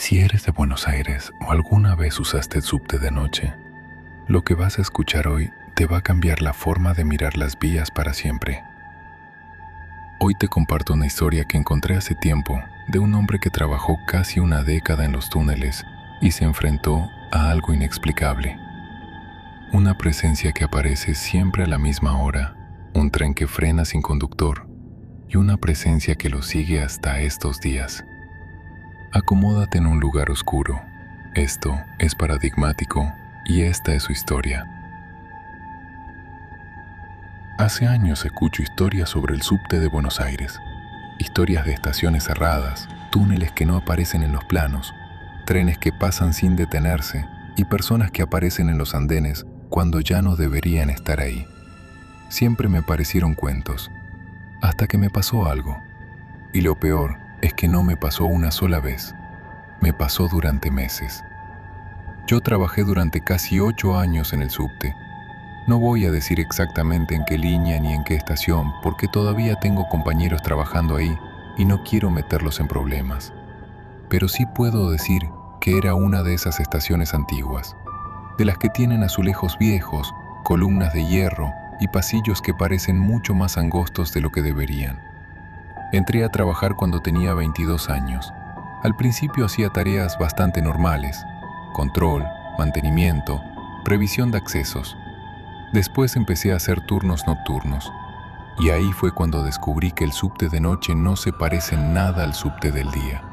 Si eres de Buenos Aires o alguna vez usaste el subte de noche, lo que vas a escuchar hoy te va a cambiar la forma de mirar las vías para siempre. Hoy te comparto una historia que encontré hace tiempo de un hombre que trabajó casi una década en los túneles y se enfrentó a algo inexplicable. Una presencia que aparece siempre a la misma hora, un tren que frena sin conductor y una presencia que lo sigue hasta estos días. Acomódate en un lugar oscuro. Esto es paradigmático y esta es su historia. Hace años escucho historias sobre el subte de Buenos Aires. Historias de estaciones cerradas, túneles que no aparecen en los planos, trenes que pasan sin detenerse y personas que aparecen en los andenes cuando ya no deberían estar ahí. Siempre me parecieron cuentos, hasta que me pasó algo. Y lo peor es que no me pasó una sola vez, me pasó durante meses. Yo trabajé durante casi 8 años en el subte. No voy a decir exactamente en qué línea ni en qué estación, porque todavía tengo compañeros trabajando ahí y no quiero meterlos en problemas. Pero sí puedo decir que era una de esas estaciones antiguas, de las que tienen azulejos viejos, columnas de hierro y pasillos que parecen mucho más angostos de lo que deberían. Entré a trabajar cuando tenía 22 años. Al principio hacía tareas bastante normales: control, mantenimiento, previsión de accesos. Después empecé a hacer turnos nocturnos. Y ahí fue cuando descubrí que el subte de noche no se parece en nada al subte del día.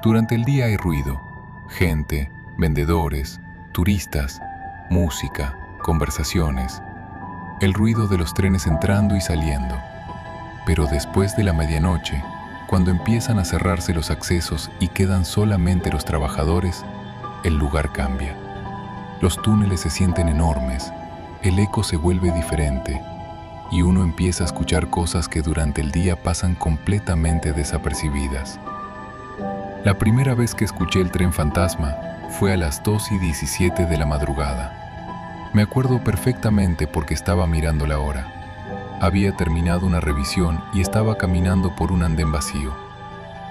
Durante el día hay ruido, gente, vendedores, turistas, música, conversaciones, el ruido de los trenes entrando y saliendo. Pero después de la medianoche, cuando empiezan a cerrarse los accesos y quedan solamente los trabajadores, el lugar cambia. Los túneles se sienten enormes, el eco se vuelve diferente y uno empieza a escuchar cosas que durante el día pasan completamente desapercibidas. La primera vez que escuché el tren fantasma fue a las 2:17 de la madrugada. Me acuerdo perfectamente porque estaba mirando la hora. Había terminado una revisión y estaba caminando por un andén vacío.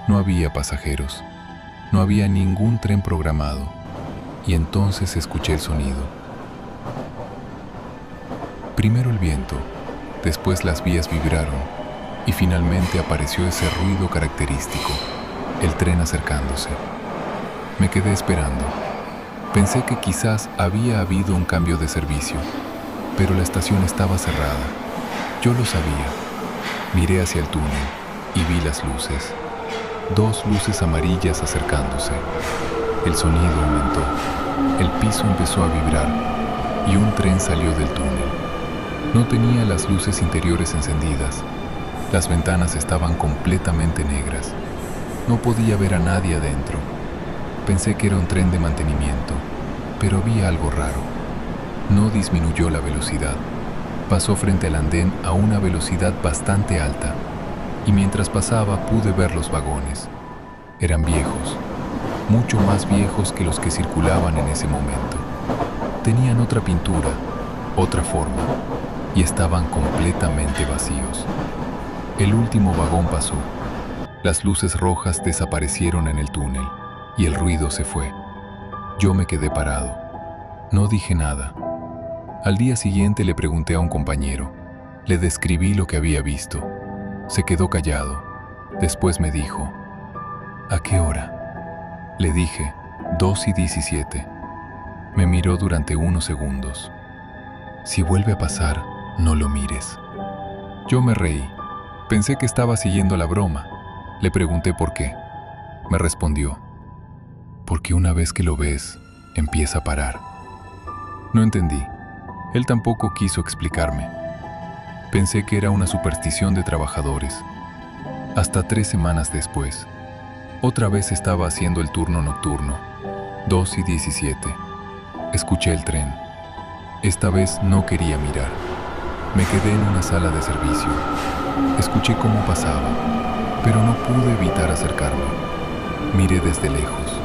No había pasajeros, no había ningún tren programado, y entonces escuché el sonido. Primero el viento, después las vías vibraron, y finalmente apareció ese ruido característico, el tren acercándose. Me quedé esperando. Pensé que quizás había habido un cambio de servicio, pero la estación estaba cerrada. Yo lo sabía. Miré hacia el túnel y vi las luces. 2 luces amarillas acercándose. El sonido aumentó. El piso empezó a vibrar y un tren salió del túnel. No tenía las luces interiores encendidas. Las ventanas estaban completamente negras. No podía ver a nadie adentro. Pensé que era un tren de mantenimiento, pero vi algo raro. No disminuyó la velocidad. Pasó frente al andén a una velocidad bastante alta, y mientras pasaba pude ver los vagones. Eran viejos, mucho más viejos que los que circulaban en ese momento. Tenían otra pintura, otra forma, y estaban completamente vacíos. El último vagón pasó. Las luces rojas desaparecieron en el túnel, y el ruido se fue. Yo me quedé parado. No dije nada. Al día siguiente le pregunté a un compañero. Le describí lo que había visto. Se quedó callado. Después me dijo: ¿a qué hora? Le dije: 2:17. Me miró durante unos segundos. Si vuelve a pasar, no lo mires. Yo me reí. Pensé que estaba siguiendo la broma. Le pregunté por qué. Me respondió: porque una vez que lo ves, empieza a parar. No entendí. Él tampoco quiso explicarme. Pensé que era una superstición de trabajadores. Hasta 3 semanas después, otra vez estaba haciendo el turno nocturno, 2:17. Escuché el tren. Esta vez no quería mirar. Me quedé en una sala de servicio. Escuché cómo pasaba, pero no pude evitar acercarme. Miré desde lejos.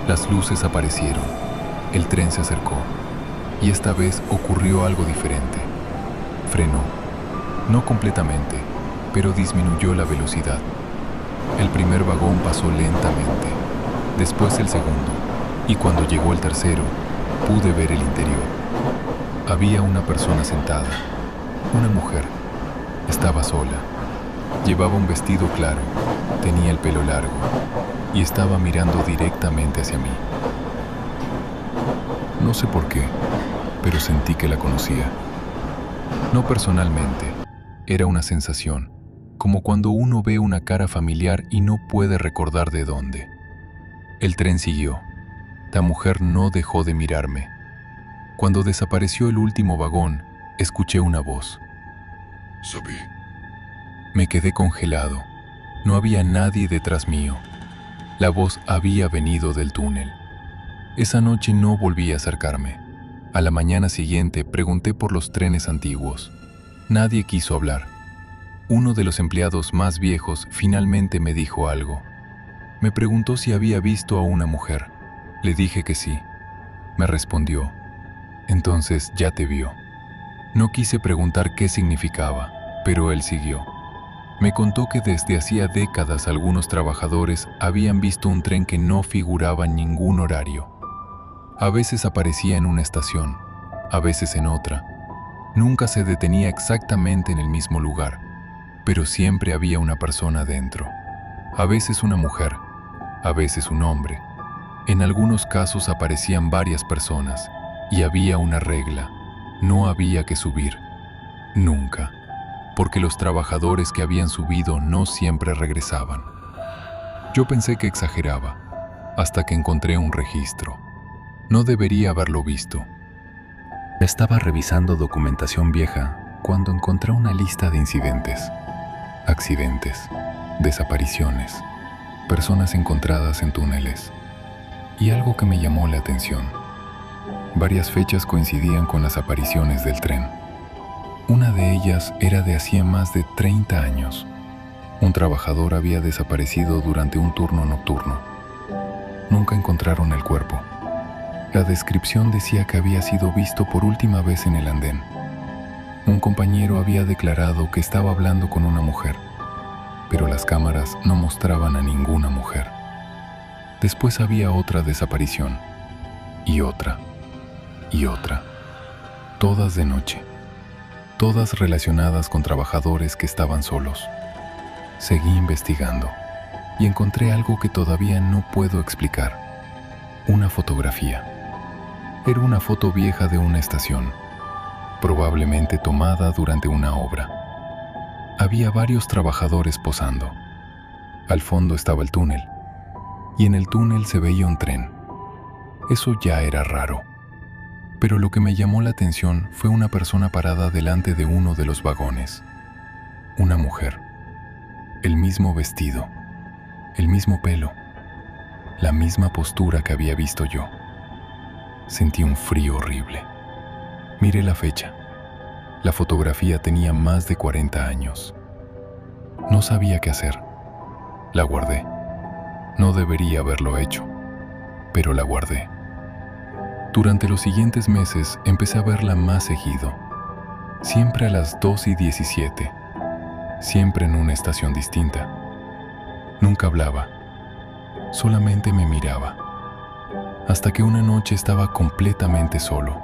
Las luces aparecieron. El tren se acercó. Y esta vez ocurrió algo diferente. Frenó. No completamente, pero disminuyó la velocidad. El primer vagón pasó lentamente. después el segundo, y cuando llegó el tercero, pude ver el interior. Había una persona sentada, una mujer. Estaba sola. Llevaba un vestido claro, tenía el pelo largo y estaba mirando directamente hacia mí. No sé por qué, pero sentí que la conocía. No personalmente, era una sensación, como cuando uno ve una cara familiar y no puede recordar de dónde. El tren siguió. La mujer no dejó de mirarme. Cuando desapareció el último vagón, escuché una voz. Sabí. Me quedé congelado. No había nadie detrás mío. La voz había venido del túnel. Esa noche no volví a acercarme. A la mañana siguiente pregunté por los trenes antiguos. Nadie quiso hablar. Uno de los empleados más viejos finalmente me dijo algo. Me preguntó si había visto a una mujer. Le dije que sí. Me respondió, entonces ya te vio. No quise preguntar qué significaba, pero él siguió. Me contó que desde hacía décadas algunos trabajadores habían visto un tren que no figuraba en ningún horario. A veces aparecía en una estación, a veces en otra. Nunca se detenía exactamente en el mismo lugar, pero siempre había una persona dentro. A veces una mujer, a veces un hombre. En algunos casos aparecían varias personas y había una regla: no había que subir. Nunca. Porque los trabajadores que habían subido no siempre regresaban. Yo pensé que exageraba, hasta que encontré un registro. No debería haberlo visto. Estaba revisando documentación vieja cuando encontré una lista de incidentes, accidentes, desapariciones, personas encontradas en túneles. Y algo que me llamó la atención. Varias fechas coincidían con las apariciones del tren. Una de ellas era de hacía más de 30 años. Un trabajador había desaparecido durante un turno nocturno. Nunca encontraron el cuerpo. La descripción decía que había sido visto por última vez en el andén. Un compañero había declarado que estaba hablando con una mujer, pero las cámaras no mostraban a ninguna mujer. Después había otra desaparición, y otra, y otra, todas de noche. Todas relacionadas con trabajadores que estaban solos. Seguí investigando y encontré algo que todavía no puedo explicar. Una fotografía. Era una foto vieja de una estación, probablemente tomada durante una obra. Había varios trabajadores posando. Al fondo estaba el túnel, y en el túnel se veía un tren. Eso ya era raro. Pero lo que me llamó la atención fue una persona parada delante de uno de los vagones. Una mujer. El mismo vestido, el mismo pelo, la misma postura que había visto yo. Sentí un frío horrible. Miré la fecha. La fotografía tenía más de 40 años. No sabía qué hacer. La guardé. No debería haberlo hecho, pero la guardé. Durante los siguientes meses empecé a verla más seguido, siempre a las 2:17, siempre en una estación distinta. Nunca hablaba, solamente me miraba, hasta que una noche estaba completamente solo.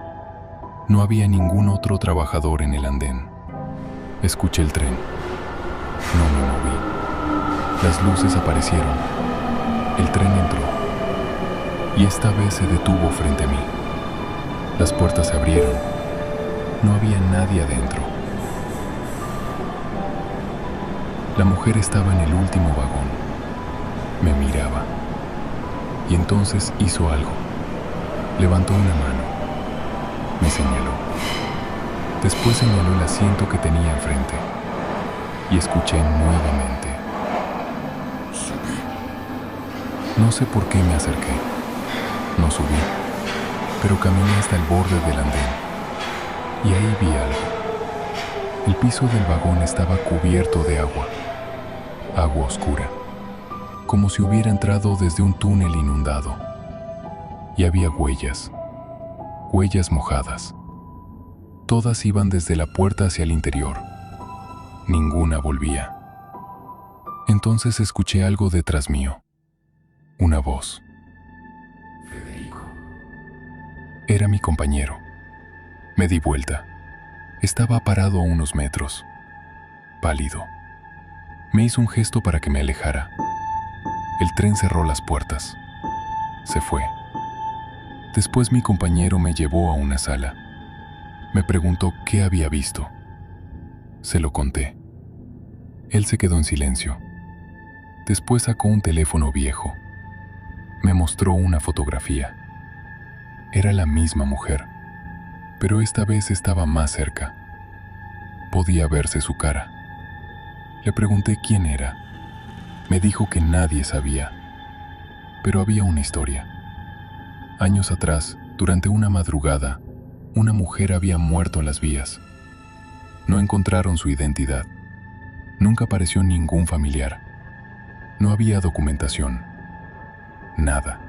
No había ningún otro trabajador en el andén. Escuché el tren. No me moví. Las luces aparecieron. El tren entró, y esta vez se detuvo frente a mí. Las puertas se abrieron. No había nadie adentro. La mujer estaba en el último vagón. Me miraba. Y entonces hizo algo. Levantó una mano. Me señaló. Después señaló el asiento que tenía enfrente. Y escuché nuevamente. Subí. No sé por qué me acerqué. No subí, pero caminé hasta el borde del andén. Y ahí vi algo. El piso del vagón estaba cubierto de agua. Agua oscura. Como si hubiera entrado desde un túnel inundado. Y había huellas. Huellas mojadas. Todas iban desde la puerta hacia el interior. Ninguna volvía. Entonces escuché algo detrás mío. Una voz. Era mi compañero. Me di vuelta. Estaba parado a unos metros, pálido. Me hizo un gesto para que me alejara. El tren cerró las puertas. Se fue. Después mi compañero me llevó a una sala. Me preguntó qué había visto. Se lo conté. Él se quedó en silencio. Después sacó un teléfono viejo. Me mostró una fotografía. Era la misma mujer, pero esta vez estaba más cerca. Podía verse su cara. Le pregunté quién era. Me dijo que nadie sabía. Pero había una historia. Años atrás, durante una madrugada, una mujer había muerto en las vías. No encontraron su identidad. Nunca apareció ningún familiar. No había documentación. Nada.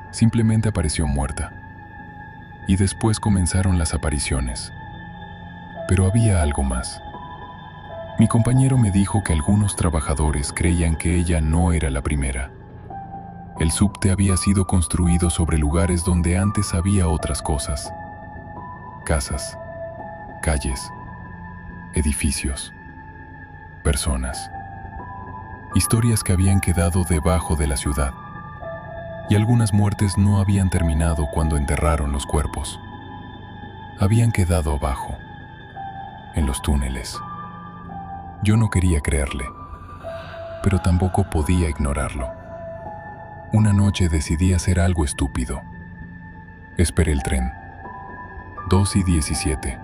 Simplemente apareció muerta. Y después comenzaron las apariciones. Pero había algo más. Mi compañero me dijo que algunos trabajadores creían que ella no era la primera. El subte había sido construido sobre lugares donde antes había otras cosas. Casas, calles, edificios, personas. Historias que habían quedado debajo de la ciudad. Y algunas muertes no habían terminado cuando enterraron los cuerpos. Habían quedado abajo, en los túneles. Yo no quería creerle, pero tampoco podía ignorarlo. Una noche decidí hacer algo estúpido. Esperé el tren. 2:17.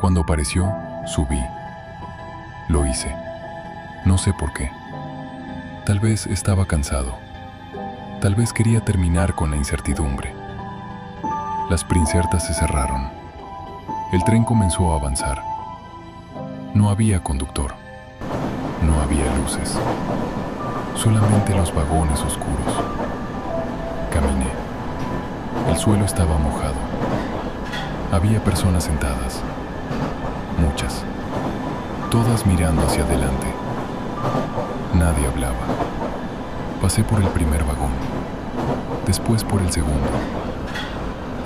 Cuando apareció, subí. Lo hice. No sé por qué. Tal vez estaba cansado. Tal vez quería terminar con la incertidumbre. Las princertas se cerraron. El tren comenzó a avanzar. No había conductor. No había luces. Solamente los vagones oscuros. Caminé. El suelo estaba mojado. Había personas sentadas. Muchas. Todas mirando hacia adelante. Nadie hablaba. Pasé por el primer vagón. Después por el segundo.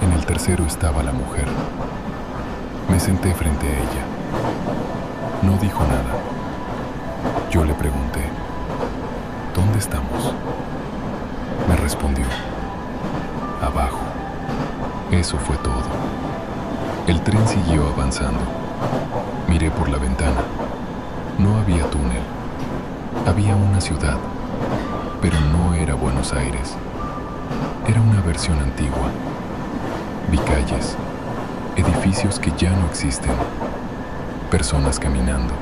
En el tercero estaba la mujer. Me senté frente a ella. No dijo nada. Yo le pregunté, ¿dónde estamos? Me respondió, abajo. Eso fue todo. El tren siguió avanzando. Miré por la ventana. No había túnel. Había una ciudad, pero no era Buenos Aires. Era una versión antigua. Vi calles, edificios que ya no existen, personas caminando,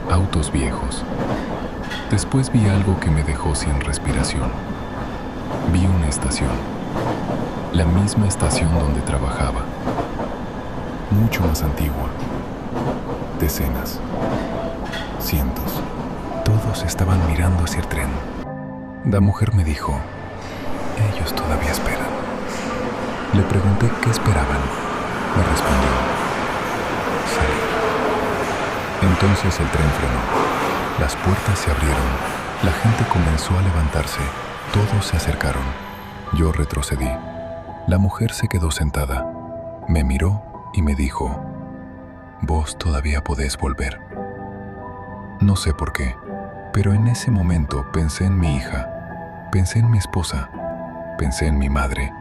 autos viejos. Después vi algo que me dejó sin respiración. Vi una estación, la misma estación donde trabajaba, mucho más antigua. Decenas, cientos, todos estaban mirando hacia el tren. La mujer me dijo, ellos todavía esperan. Le pregunté qué esperaban. Me respondió, salir. Entonces el tren frenó. Las puertas se abrieron. La gente comenzó a levantarse. Todos se acercaron. Yo retrocedí. La mujer se quedó sentada. Me miró y me dijo, vos todavía podés volver. No sé por qué, pero en ese momento pensé en mi hija, pensé en mi esposa, pensé en mi madre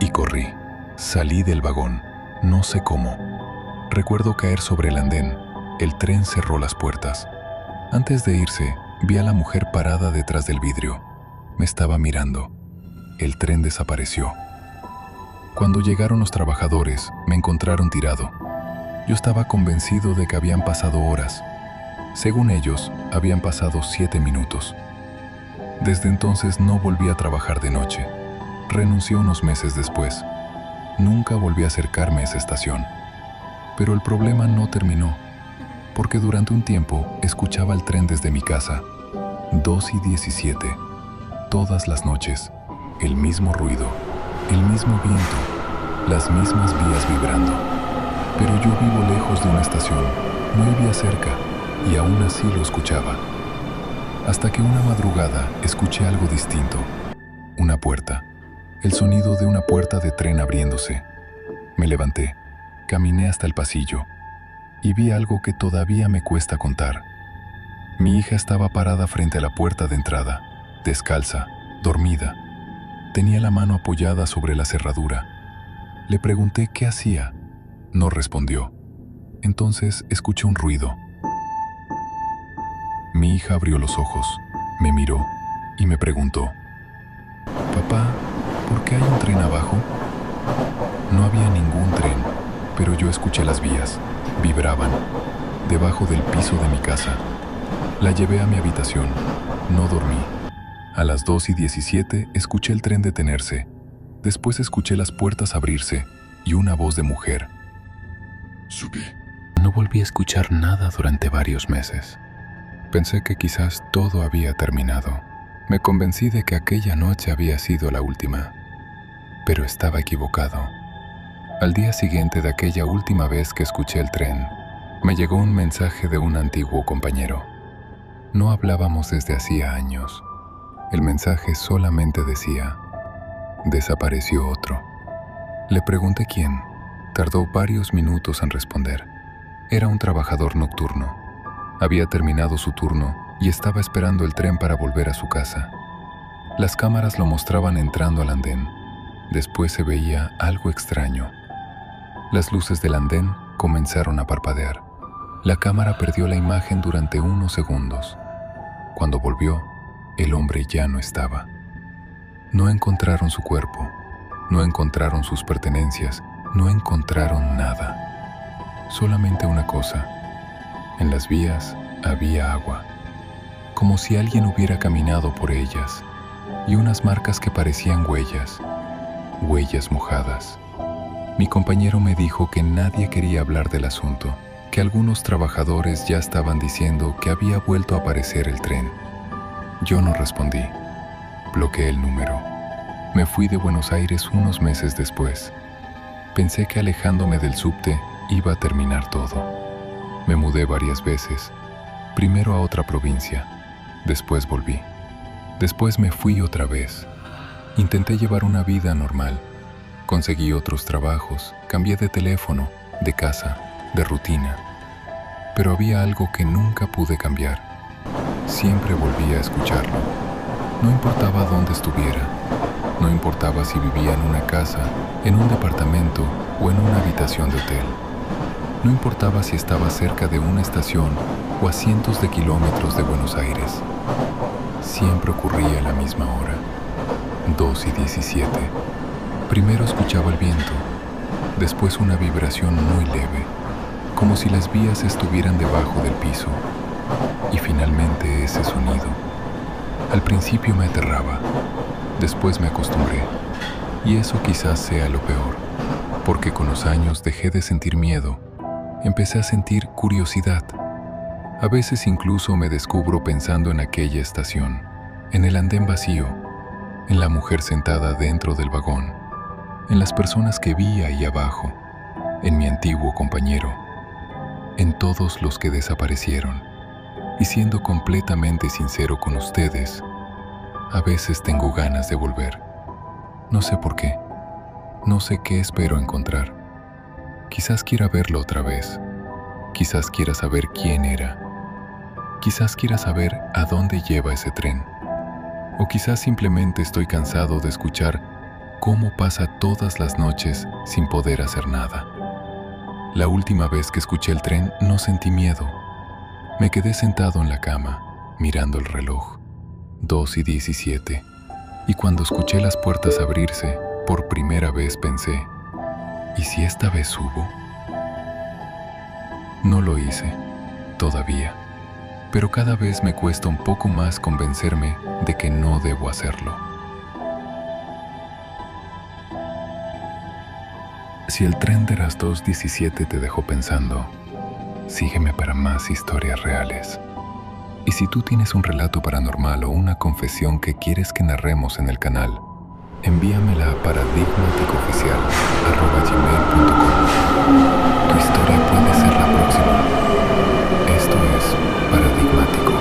y corrí. Salí del vagón, no sé cómo. Recuerdo caer sobre el andén. El tren cerró las puertas. Antes de irse, vi a la mujer parada detrás del vidrio. Me estaba mirando. El tren desapareció. Cuando llegaron los trabajadores, me encontraron tirado. Yo estaba convencido de que habían pasado horas. Según ellos, habían pasado 7 minutos. Desde entonces no volví a trabajar de noche. Renuncié unos meses después. Nunca volví a acercarme a esa estación. Pero el problema no terminó, porque durante un tiempo escuchaba el tren desde mi casa. 2:17. Todas las noches, el mismo ruido, el mismo viento, las mismas vías vibrando. Pero yo vivo lejos de una estación, no vivía cerca, y aún así lo escuchaba. Hasta que una madrugada escuché algo distinto. Una puerta. el sonido de una puerta de tren abriéndose. Me levanté, caminé hasta el pasillo y vi algo que todavía me cuesta contar. Mi hija estaba parada frente a la puerta de entrada, descalza, dormida. Tenía la mano apoyada sobre la cerradura. Le pregunté qué hacía. No respondió. Entonces escuché un ruido. Mi hija abrió los ojos, me miró y me preguntó: «Papá, ¿por qué hay un tren abajo?». No había ningún tren, pero yo escuché las vías. Vibraban, debajo del piso de mi casa. La llevé a mi habitación. No dormí. A las 2:17 escuché el tren detenerse. Después escuché las puertas abrirse y una voz de mujer. Subí. No volví a escuchar nada durante varios meses. Pensé que quizás todo había terminado. Me convencí de que aquella noche había sido la última, pero estaba equivocado. Al día siguiente de aquella última vez que escuché el tren, me llegó un mensaje de un antiguo compañero. No hablábamos desde hacía años. El mensaje solamente decía: «Desapareció otro». Le pregunté quién. Tardó varios minutos en responder. Era un trabajador nocturno. Había terminado su turno y estaba esperando el tren para volver a su casa. Las cámaras lo mostraban entrando al andén. Después se veía algo extraño. Las luces del andén comenzaron a parpadear. La cámara perdió la imagen durante unos segundos. Cuando volvió, el hombre ya no estaba. No encontraron su cuerpo, no encontraron sus pertenencias, no encontraron nada. Solamente una cosa: en las vías había agua, como si alguien hubiera caminado por ellas, y unas marcas que parecían huellas mojadas. Mi compañero me dijo que nadie quería hablar del asunto, que algunos trabajadores ya estaban diciendo que había vuelto a aparecer el tren. Yo no respondí. Bloqueé el número. Me fui de Buenos Aires unos meses después. Pensé que alejándome del subte iba a terminar todo. Me mudé varias veces, primero a otra provincia, después volví. Después me fui otra vez. Intenté llevar una vida normal. Conseguí otros trabajos, cambié de teléfono, de casa, de rutina. Pero había algo que nunca pude cambiar. Siempre volvía a escucharlo. No importaba dónde estuviera. No importaba si vivía en una casa, en un departamento o en una habitación de hotel. No importaba si estaba cerca de una estación o a cientos de kilómetros de Buenos Aires. Siempre ocurría a la misma hora, 2:17. Primero escuchaba el viento, después una vibración muy leve, como si las vías estuvieran debajo del piso, y finalmente ese sonido. Al principio me aterraba, después me acostumbré, y eso quizás sea lo peor, porque con los años dejé de sentir miedo, empecé a sentir curiosidad. A veces incluso me descubro pensando en aquella estación, en el andén vacío, en la mujer sentada dentro del vagón, en las personas que vi ahí abajo, en mi antiguo compañero, en todos los que desaparecieron. Y siendo completamente sincero con ustedes, a veces tengo ganas de volver. No sé por qué, no sé qué espero encontrar. Quizás quiera verlo otra vez, quizás quiera saber quién era, quizás quiera saber a dónde lleva ese tren, o quizás simplemente estoy cansado de escuchar cómo pasa todas las noches sin poder hacer nada. La última vez que escuché el tren no sentí miedo. Me quedé sentado en la cama, mirando el reloj, 2:17, y cuando escuché las puertas abrirse, por primera vez pensé: ¿y si esta vez subo? No lo hice, todavía, pero cada vez me cuesta un poco más convencerme de que no debo hacerlo. Si el tren de las 2:17 te dejó pensando, sígueme para más historias reales. Y si tú tienes un relato paranormal o una confesión que quieres que narremos en el canal, envíamela a paradigmaticoficial@gmail.com. Tu historia puede ser la próxima. Esto es Paradigmático.